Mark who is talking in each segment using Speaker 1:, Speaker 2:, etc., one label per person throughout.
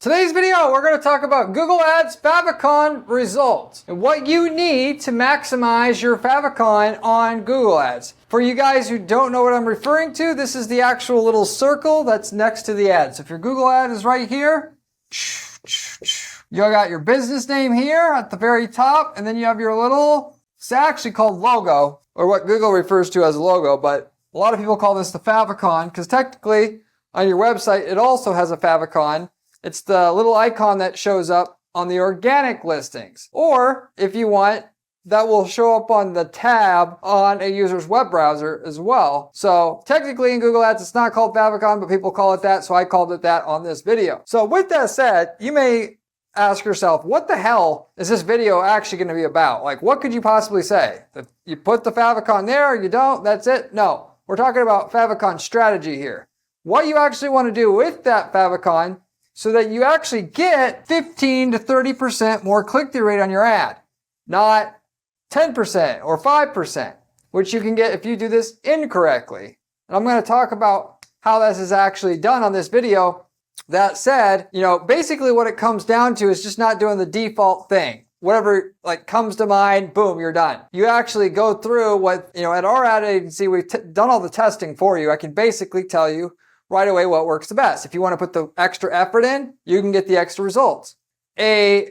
Speaker 1: Today's video, we're going to talk about Google Ads Favicon results and what you need to maximize your Favicon on Google Ads. For you guys who don't know what I'm referring to, this is the actual little circle that's next to the ad. So if your Google ad is right here, you got your business name here at the very top, and then you have your little, it's actually called logo, or what Google refers to as a logo, but a lot of people call this the Favicon because technically on your website, it also has a Favicon. It's the little icon that shows up on the organic listings. Or if you want, that will show up on the tab on a user's web browser as well. So technically in Google Ads, it's not called Favicon, but people call it that. So I called it that on this video. So with that said, you may ask yourself, what the hell is this video actually going to be about? Like, what could you possibly say? That you put the Favicon there, you don't, that's it? No, we're talking about Favicon strategy here. What you actually want to do with that Favicon so that you actually get 15 to 30% more click-through rate on your ad, not 10% or 5%, which you can get if you do this incorrectly. And I'm going to talk about how this is actually done on this video. That said, basically what it comes down to is just not doing the default thing. Whatever comes to mind, boom, you're done. You actually go through what, at our ad agency, we've done all the testing for you. I can basically tell you right away what works the best. If you want to put the extra effort in, you can get the extra results. A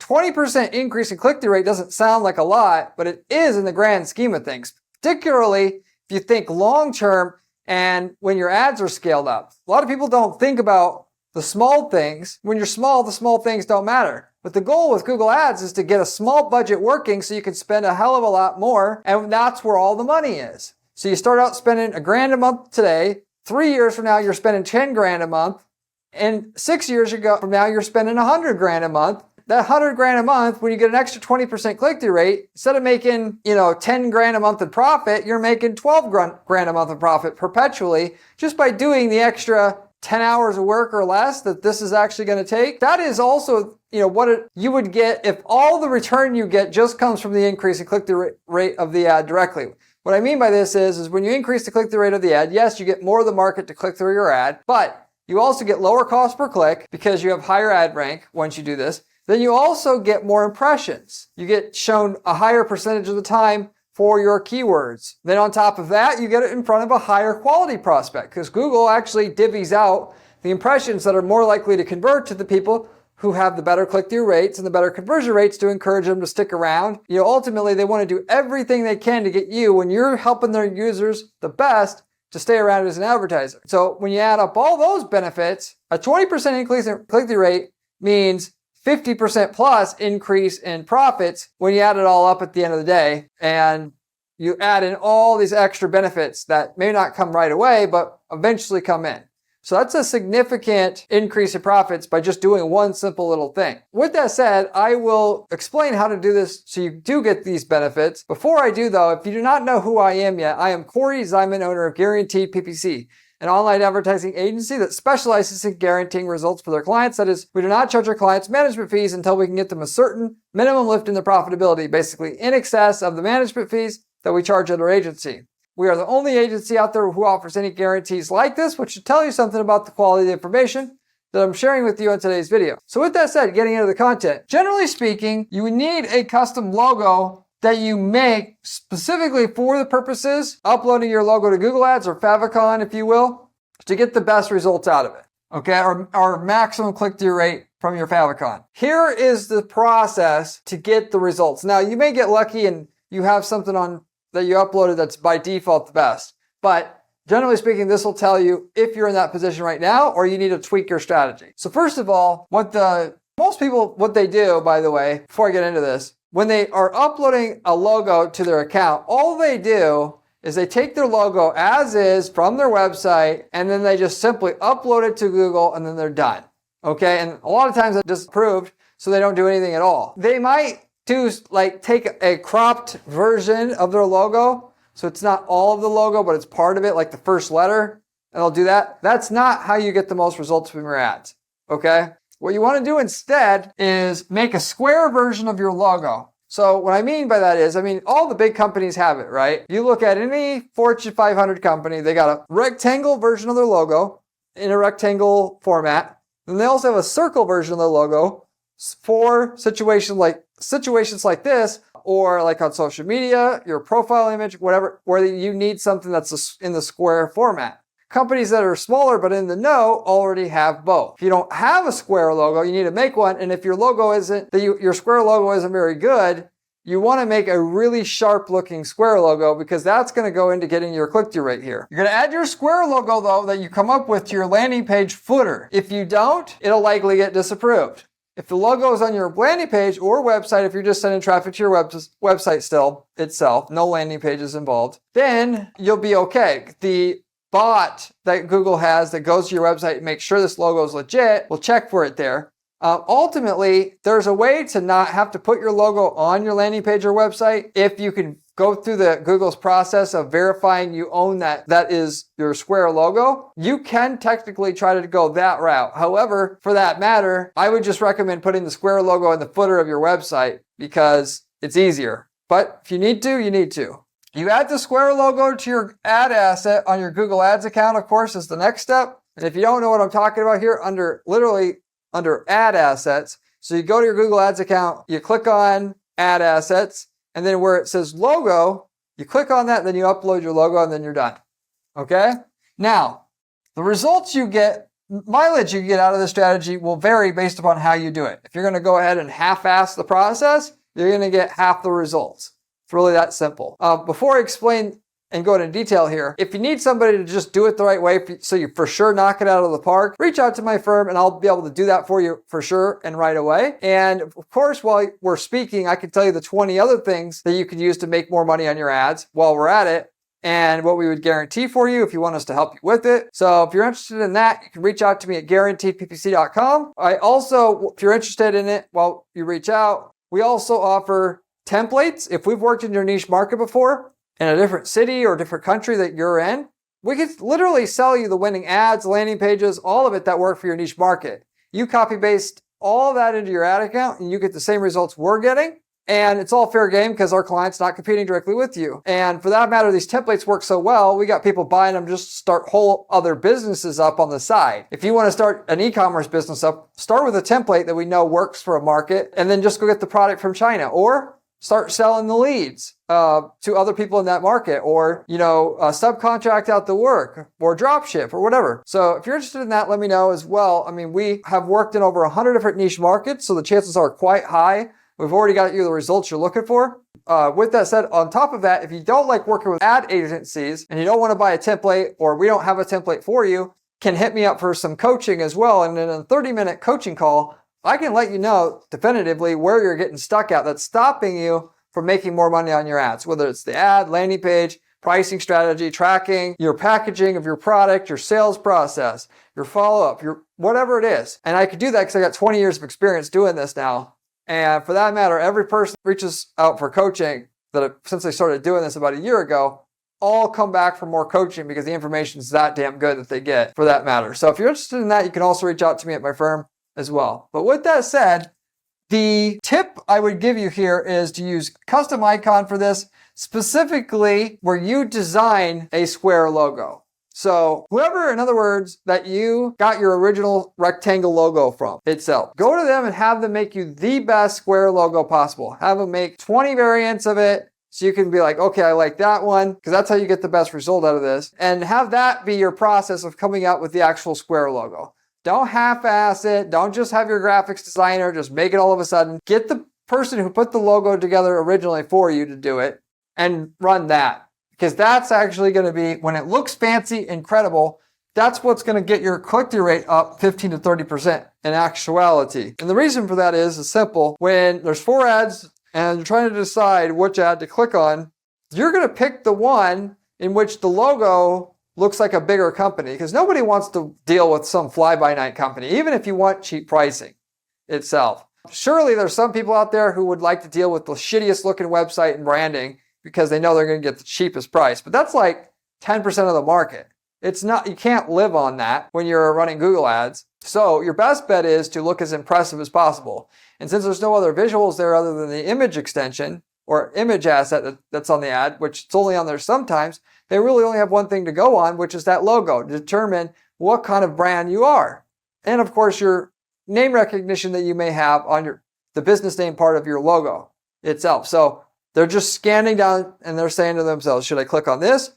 Speaker 1: 20% increase in click-through rate doesn't sound like a lot, but it is in the grand scheme of things, particularly if you think long-term and when your ads are scaled up. A lot of people don't think about the small things. When you're small, the small things don't matter. But the goal with Google Ads is to get a small budget working so you can spend a hell of a lot more, and that's where all the money is. So you start out spending $1,000 a month today. 3 years from now, you're spending 10 grand a month. And 6 years from now, you're spending 100 grand a month. That 100 grand a month, when you get an extra 20% click-through rate, instead of making, 10 grand a month in profit, you're making 12 grand a month in profit perpetually just by doing the extra 10 hours of work or less that this is actually going to take. That is also, what you would get if all the return you get just comes from the increase in click-through rate of the ad directly. What I mean by this is when you increase the click-through rate of the ad, yes, you get more of the market to click through your ad, but you also get lower cost per click because you have higher ad rank once you do this. Then you also get more impressions. You get shown a higher percentage of the time for your keywords. Then on top of that, you get it in front of a higher quality prospect because Google actually divvies out the impressions that are more likely to convert to the people who have the better click-through rates and the better conversion rates to encourage them to stick around. Ultimately, they want to do everything they can to get you, when you're helping their users the best, to stay around as an advertiser. So when you add up all those benefits, a 20% increase in click-through rate means 50% plus increase in profits when you add it all up at the end of the day. And you add in all these extra benefits that may not come right away, but eventually come in. So that's a significant increase in profits by just doing one simple little thing. With that said, I will explain how to do this so you do get these benefits. Before I do though, if you do not know who I am yet, I am Corey Zyman, owner of Guaranteed PPC, an online advertising agency that specializes in guaranteeing results for their clients. That is, we do not charge our clients management fees until we can get them a certain minimum lift in their profitability, basically in excess of the management fees that we charge at our agency. We are the only agency out there who offers any guarantees like this, which should tell you something about the quality of the information that I'm sharing with you in today's video. So with that said, getting into the content, generally speaking, you need a custom logo that you make specifically for the purposes uploading your logo to Google Ads or Favicon, if you will, to get the best results out of it. Okay, or maximum click-through rate from your Favicon. Here is the process to get the results. Now, you may get lucky and you have something on that you uploaded that's by default the best. But generally speaking, this will tell you if you're in that position right now or you need to tweak your strategy. So first of all, what they do, by the way, before I get into this, when they are uploading a logo to their account, all they do is they take their logo as is from their website and then they just simply upload it to Google and then they're done. Okay, and a lot of times it's disapproved, so they don't do anything at all. They might take a cropped version of their logo. So it's not all of the logo, but it's part of it, like the first letter, and they'll do that. That's not how you get the most results from your ads, okay? What you want to do instead is make a square version of your logo. So what I mean by that is, all the big companies have it, right? You look at any Fortune 500 company, they got a rectangle version of their logo in a rectangle format. Then they also have a circle version of the logo for situations like this, or like on social media, your profile image, whatever, where you need something that's in the square format. Companies that are smaller but in the know already have both. If you don't have a square logo, you need to make one. And if your square logo isn't very good, you want to make a really sharp looking square logo, because that's going to go into getting your click-through rate here. You're going to add your square logo though that you come up with to your landing page footer. If you don't, it'll likely get disapproved. If the logo is on your landing page or website, if you're just sending traffic to your website itself, no landing pages involved, then you'll be okay. The bot that Google has that goes to your website and makes sure this logo is legit will check for it there. Ultimately, there's a way to not have to put your logo on your landing page or website if you can go through Google's process of verifying you own that is your square logo. You can technically try to go that route. However, for that matter, I would just recommend putting the square logo in the footer of your website because it's easier. But if you need to, you need to. You add the square logo to your ad asset on your Google Ads account, of course, is the next step. And if you don't know what I'm talking about here, under ad assets, so you go to your Google Ads account, you click on ad assets, and then where it says logo, you click on that, then you upload your logo, and then you're done. Okay? Now, the results you get, mileage you get out of this strategy will vary based upon how you do it. If you're going to go ahead and half-ass the process, you're going to get half the results. It's really that simple. Before I explain and go into detail here, if you need somebody to just do it the right way so you for sure knock it out of the park, reach out to my firm and I'll be able to do that for you for sure and right away. And of course, while we're speaking, I can tell you the 20 other things that you could use to make more money on your ads while we're at it, and what we would guarantee for you if you want us to help you with it. So if you're interested in that, you can reach out to me at guaranteedppc.com. I also, if you're interested in it, while you reach out, we also offer templates. If we've worked in your niche market before, in a different city or different country that you're in, we could literally sell you the winning ads, landing pages, all of it that work for your niche market. You copy paste all that into your ad account and you get the same results we're getting. And it's all fair game because our client's not competing directly with you. And for that matter, these templates work so well, we got people buying them just to start whole other businesses up on the side. If you want to start an e-commerce business up, start with a template that we know works for a market and then just go get the product from China, or start selling the leads to other people in that market, or, subcontract out the work, or drop ship, or whatever. So if you're interested in that, let me know as well. I mean, we have worked in over 100 different niche markets, so the chances are quite high. We've already got you the results you're looking for. With that said, on top of that, if you don't like working with ad agencies and you don't want to buy a template, or we don't have a template for you, can hit me up for some coaching as well. And in a 30-minute coaching call, I can let you know definitively where you're getting stuck at that's stopping you from making more money on your ads, whether it's the ad, landing page, pricing strategy, tracking, your packaging of your product, your sales process, your follow-up, your whatever it is. And I could do that because I got 20 years of experience doing this now. And for that matter, every person reaches out for coaching since they started doing this about a year ago, all come back for more coaching because the information is that damn good that they get, for that matter. So if you're interested in that, you can also reach out to me at my firm as well. But with that said, the tip I would give you here is to use custom icon for this, specifically where you design a square logo. So whoever, in other words, that you got your original rectangle logo from itself, go to them and have them make you the best square logo possible. Have them make 20 variants of it so you can be like, okay, I like that one, because that's how you get the best result out of this. And have that be your process of coming out with the actual square logo. Don't half-ass it. Don't just have your graphics designer just make it all of a sudden. Get the person who put the logo together originally for you to do it and run that. Because that's actually going to be, when it looks fancy, incredible, that's what's going to get your click-through rate up 15 to 30% in actuality. And the reason for that is simple. When there's 4 ads and you're trying to decide which ad to click on, you're going to pick the one in which the logo looks like a bigger company, because nobody wants to deal with some fly-by-night company, even if you want cheap pricing itself. Surely there's some people out there who would like to deal with the shittiest looking website and branding because they know they're going to get the cheapest price. But that's like 10% of the market. It's not, you can't live on that when you're running Google ads. So your best bet is to look as impressive as possible. And since there's no other visuals there other than the image extension or image asset that's on the ad, which it's only on there sometimes, they really only have one thing to go on, which is that logo, to determine what kind of brand you are. and of course your name recognition that you may have on the business name part of your logo itself. So they're just scanning down and they're saying to themselves, should I click on this?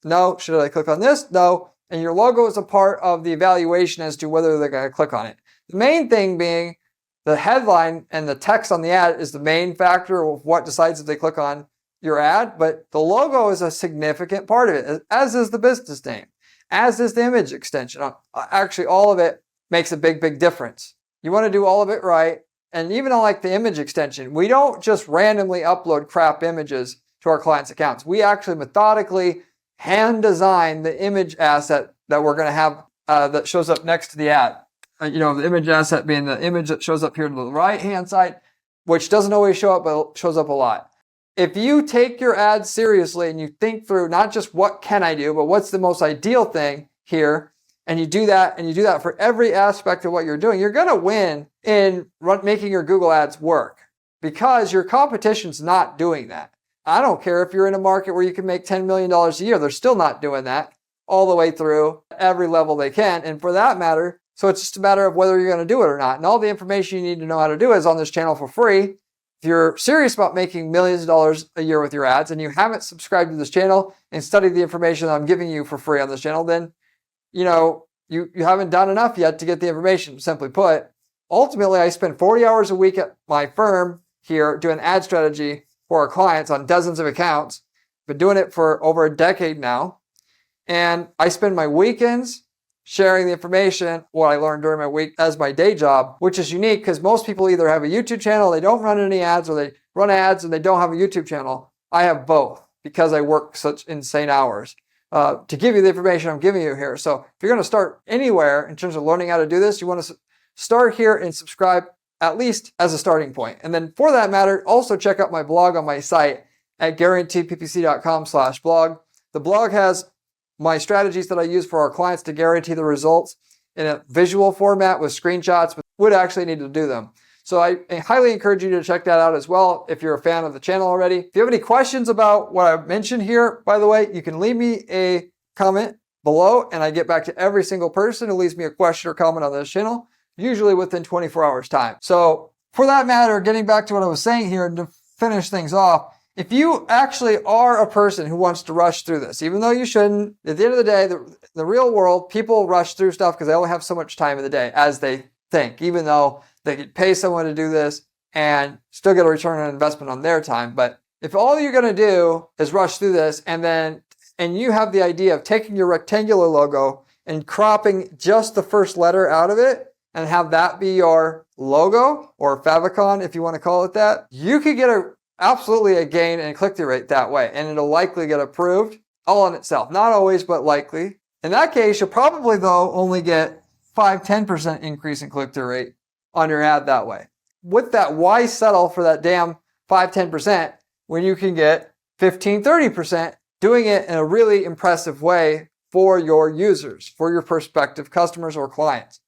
Speaker 1: No. Should I click on this? No. And your logo is a part of the evaluation as to whether they're going to click on it. The main thing being the headline and the text on the ad is the main factor of what decides if they click on your ad, but the logo is a significant part of it, as is the business name, as is the image extension. Actually, all of it makes a big, big difference. You want to do all of it right. And even on like the image extension, we don't just randomly upload crap images to our clients' accounts. We actually methodically hand design the image asset that we're going to have that shows up next to the ad. The image asset being the image that shows up here to the right-hand side, which doesn't always show up, but shows up a lot. If you take your ads seriously and you think through not just what can I do, but what's the most ideal thing here, and you do that for every aspect of what you're doing, you're going to win in making your Google ads work because your competition's not doing that. I don't care if you're in a market where you can make $10 million a year. They're still not doing that all the way through every level they can. And for that matter, so it's just a matter of whether you're going to do it or not. And all the information you need to know how to do is on this channel for free. If you're serious about making millions of dollars a year with your ads and you haven't subscribed to this channel and studied the information that I'm giving you for free on this channel, then you haven't done enough yet to get the information. Simply put, ultimately, I spend 40 hours a week at my firm here doing ad strategy for our clients on dozens of accounts. Been doing it for over a decade now. And I spend my weekends sharing the information, what I learned during my week as my day job, which is unique because most people either have a YouTube channel, they don't run any ads, or they run ads and they don't have a YouTube channel. I have both because I work such insane hours. To give you the information I'm giving you here. So if you're going to start anywhere in terms of learning how to do this, you want to start here and subscribe at least as a starting point. And then for that matter, also check out my blog on my site at guaranteedppc.com/blog. The blog has my strategies that I use for our clients to guarantee the results in a visual format with screenshots, but would actually need to do them. So I highly encourage you to check that out as well if you're a fan of the channel already. If you have any questions about what I've mentioned here, by the way, you can leave me a comment below and I get back to every single person who leaves me a question or comment on this channel, usually within 24 hours time. So for that matter, getting back to what I was saying here and to finish things off, if you actually are a person who wants to rush through this, even though you shouldn't, at the end of the day, the real world, people rush through stuff because they only have so much time in the day as they think, even though they could pay someone to do this and still get a return on investment on their time. But if all you're going to do is rush through this and you have the idea of taking your rectangular logo and cropping just the first letter out of it and have that be your logo or favicon, if you want to call it that, you could get absolutely a gain in click-through rate that way. And it'll likely get approved all in itself. Not always, but likely. In that case, you'll probably though only get 5-10% increase in click-through rate on your ad that way. With that, why settle for that damn 5-10% when you can get 15-30% doing it in a really impressive way for your users, for your prospective customers or clients?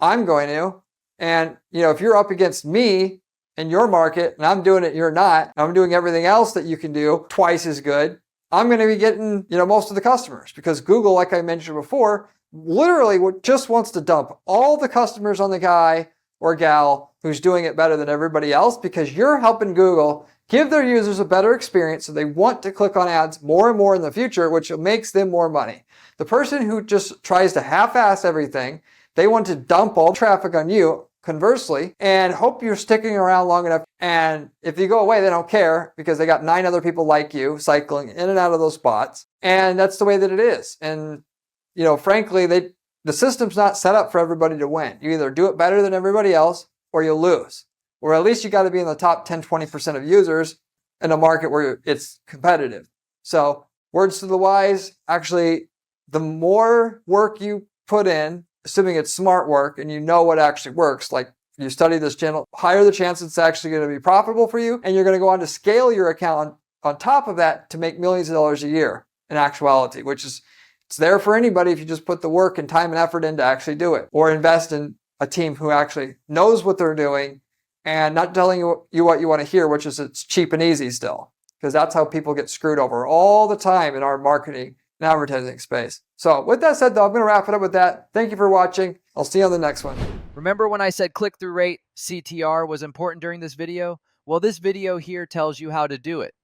Speaker 1: I'm going to, and if you're up against me in your market and I'm doing it, you're not, I'm doing everything else that you can do twice as good, I'm going to be getting, most of the customers because Google, like I mentioned before, literally just wants to dump all the customers on the guy or gal who's doing it better than everybody else because you're helping Google give their users a better experience so they want to click on ads more and more in the future, which makes them more money. The person who just tries to half-ass everything, they want to dump all traffic on you, conversely, and hope you're sticking around long enough. And if you go away, they don't care because they got 9 other people like you cycling in and out of those spots. And that's the way that it is. And, frankly, the system's not set up for everybody to win. You either do it better than everybody else or you lose. Or at least you got to be in the top 10-20% of users in a market where it's competitive. So words to the wise, actually, the more work you put in, assuming it's smart work and you know what actually works, like you study this channel, higher the chance it's actually going to be profitable for you. And you're going to go on to scale your account on top of that to make millions of dollars a year in actuality, which is it's there for anybody if you just put the work and time and effort in to actually do it, or invest in a team who actually knows what they're doing and not telling you what you want to hear, which is it's cheap and easy still, because that's how people get screwed over all the time in our marketing and advertising space. So with that said, though, I'm going to wrap it up with that. Thank you for watching. I'll see you on the next one.
Speaker 2: Remember when I said click-through rate, CTR, was important during this video? Well, this video here tells you how to do it.